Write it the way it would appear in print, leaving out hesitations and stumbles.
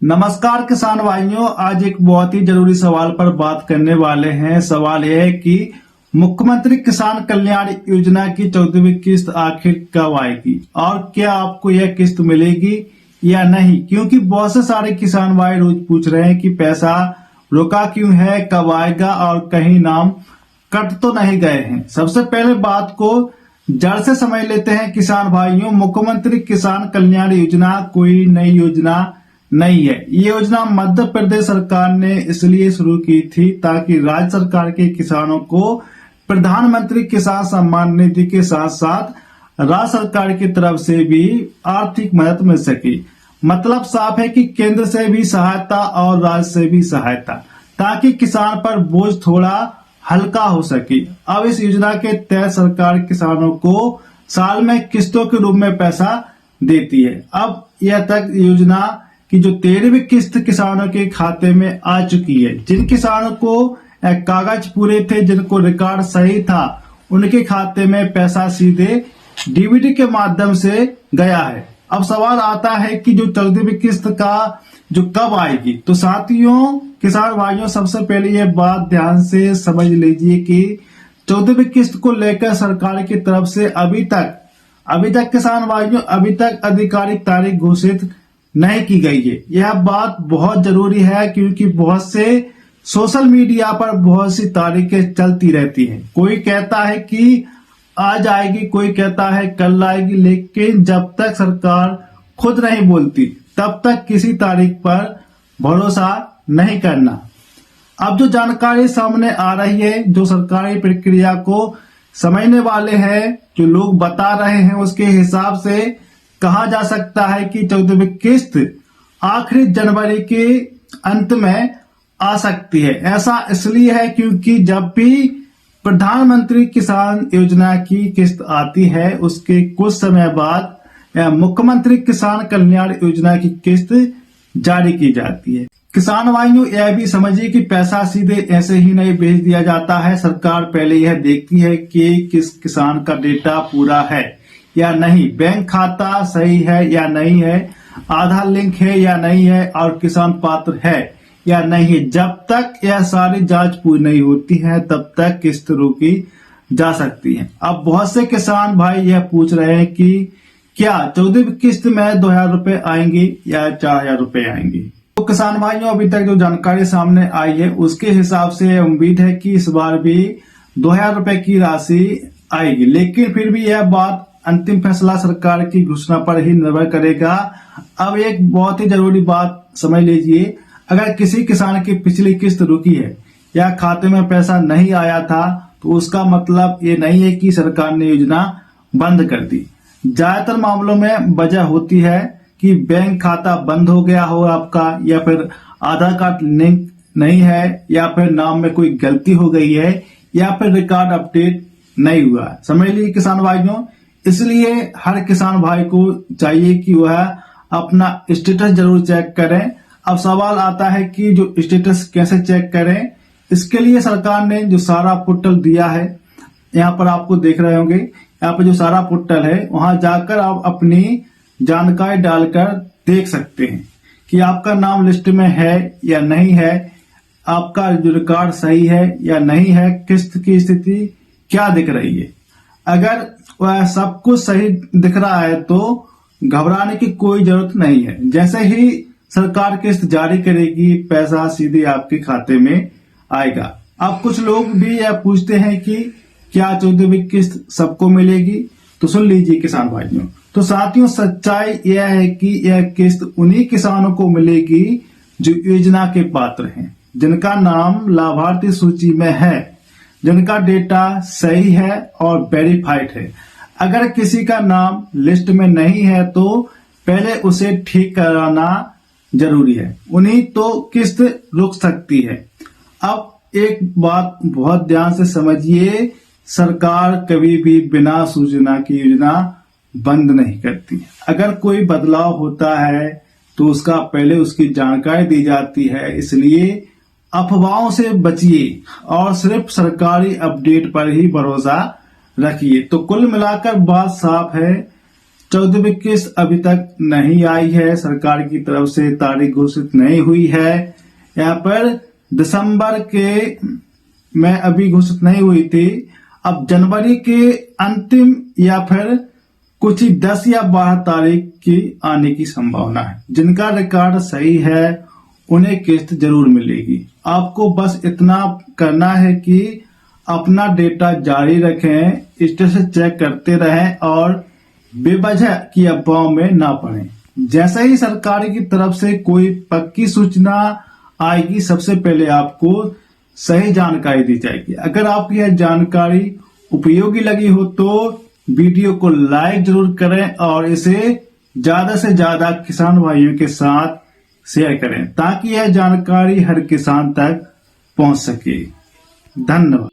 नमस्कार किसान भाइयों, आज एक बहुत ही जरूरी सवाल पर बात करने वाले हैं। सवाल यह है कि मुख्यमंत्री किसान कल्याण योजना की 14वीं किस्त आखिर कब आएगी और क्या आपको यह किस्त मिलेगी या नहीं, क्योंकि बहुत से सारे किसान भाई रोज पूछ रहे हैं कि पैसा रुका क्यों है, कब आएगा और कहीं नाम कट तो नहीं गए हैं। सबसे पहले बात को जड़ से समझ लेते हैं किसान भाइयों। मुख्यमंत्री किसान कल्याण योजना कोई नई योजना नहीं है। ये योजना मध्य प्रदेश सरकार ने इसलिए शुरू की थी ताकि राज्य सरकार के किसानों को प्रधानमंत्री किसान सम्मान निधि के साथ साथ राज्य सरकार की तरफ से भी आर्थिक मदद मिल सके। मतलब साफ है कि केंद्र से भी सहायता और राज्य से भी सहायता, ताकि किसान पर बोझ थोड़ा हल्का हो सके। अब इस योजना के तहत सरकार किसानों को साल में किस्तों के रूप में पैसा देती है। अब यह तक योजना की जो 13वीं किस्त किसानों के खाते में आ चुकी है। जिन किसानों को कागज पूरे थे, जिनको रिकॉर्ड सही था, उनके खाते में पैसा सीधे डीबीटी के माध्यम से गया है। अब सवाल आता है कि जो 14वीं किस्त का जो कब आएगी। तो साथियों, किसान भाइयों, सबसे पहले ये बात ध्यान से समझ लीजिए कि 14वीं किस्त को लेकर सरकार की तरफ से अभी तक किसान भाइयों आधिकारिक तारीख घोषित नहीं की गई है। यह बात बहुत जरूरी है क्योंकि बहुत से सोशल मीडिया पर बहुत सी तारीखें चलती रहती हैं। कोई कहता है कि आज आएगी, कोई कहता है कल आएगी, लेकिन जब तक सरकार खुद नहीं बोलती तब तक किसी तारीख पर भरोसा नहीं करना। अब जो जानकारी सामने आ रही है, जो सरकारी प्रक्रिया को समझने वाले हैं, जो लोग बता रहे हैं, उसके हिसाब से कहा जा सकता है कि 14वीं किस्त आखिरी जनवरी के अंत में आ सकती है। ऐसा इसलिए है क्योंकि जब भी प्रधानमंत्री किसान योजना की किस्त आती है, उसके कुछ समय बाद मुख्यमंत्री किसान कल्याण योजना की किस्त जारी की जाती है। किसान भाइयों, यह भी समझिए कि पैसा सीधे ऐसे ही नहीं भेज दिया जाता है। सरकार पहले यह देखती है कि किस किसान का डेटा पूरा है या नहीं, बैंक खाता सही है या नहीं है, आधार लिंक है या नहीं है और किसान पात्र है या नहीं है। जब तक यह सारी जांच पूरी नहीं होती है तब तक किस्त रोकी जा सकती है। अब बहुत से किसान भाई यह पूछ रहे हैं कि क्या 14वीं किस्त में 2000 रुपए आएंगे या 4000 रुपए आएंगे। तो किसान भाइयों, अभी तक जो जानकारी सामने आई है उसके हिसाब से उम्मीद है कि इस बार भी 2000 रुपए की राशि आएगी, लेकिन फिर भी यह बात अंतिम फैसला सरकार की घोषणा पर ही निर्भर करेगा। अब एक बहुत ही जरूरी बात समझ लीजिए, अगर किसी किसान की पिछली किस्त रुकी है या खाते में पैसा नहीं आया था तो उसका मतलब ये नहीं है कि सरकार ने योजना बंद कर दी। ज्यादातर मामलों में वजह होती है कि बैंक खाता बंद हो गया हो आपका, या फिर आधार कार्ड लिंक नहीं है, या फिर नाम में कोई गलती हो गई है, या फिर रिकॉर्ड अपडेट नहीं हुआ। समझ लीजिए किसान भाइयों, इसलिए हर किसान भाई को चाहिए कि वह अपना स्टेटस जरूर चेक करें। अब सवाल आता है कि जो स्टेटस कैसे चेक करें। इसके लिए सरकार ने जो सारा पोर्टल दिया है, यहाँ पर आपको देख रहे होंगे, यहाँ पर जो सारा पोर्टल है, वहां जाकर आप अपनी जानकारी डालकर देख सकते हैं कि आपका नाम लिस्ट में है या नहीं है, आपका जो रिकॉर्ड सही है या नहीं है, किस्त की स्थिति क्या दिख रही है। अगर वह सब कुछ सही दिख रहा है तो घबराने की कोई जरूरत नहीं है। जैसे ही सरकार किस्त जारी करेगी, पैसा सीधे आपके खाते में आएगा। अब कुछ लोग भी यह पूछते हैं कि क्या 14वीं किस्त सबको मिलेगी। तो सुन लीजिए किसान भाइयों, तो साथियों, सच्चाई यह है कि यह किस्त उन्हीं किसानों को मिलेगी जो योजना के पात्र हैं, जिनका नाम लाभार्थी सूची में है, जिनका डेटा सही है और वेरीफाइड है। अगर किसी का नाम लिस्ट में नहीं है तो पहले उसे ठीक कराना जरूरी है, उन्हीं तो किस्त रुक सकती है। अब एक बात बहुत ध्यान से समझिए, सरकार कभी भी बिना सूचना की योजना बंद नहीं करती। अगर कोई बदलाव होता है तो उसका पहले उसकी जानकारी दी जाती है। इसलिए अफवाहों से बचिए और सिर्फ सरकारी अपडेट पर ही भरोसा रखिए। तो कुल मिलाकर बात साफ है, 14वीं किस्त अभी तक नहीं आई है, सरकार की तरफ से तारीख घोषित नहीं हुई है। यहाँ पर दिसंबर के में अभी घोषित नहीं हुई थी, अब जनवरी के अंतिम या फिर कुछ ही 10 या 12 तारीख की आने की संभावना है। जिनका रिकॉर्ड सही है उन्हें किस्त जरूर मिलेगी। आपको बस इतना करना है कि अपना डेटा जारी रखें, स्टेटस चेक करते रहें और बेवजह की अफवाहों में ना पड़ें। जैसे ही सरकार की तरफ से कोई पक्की सूचना आएगी, सबसे पहले आपको सही जानकारी दी जाएगी। अगर आपकी यह जानकारी उपयोगी लगी हो तो वीडियो को लाइक जरूर करें और इसे ज्यादा से ज्यादा किसान भाइयों के साथ शेयर करें ताकि यह जानकारी हर किसान तक पहुंच सके। धन्यवाद।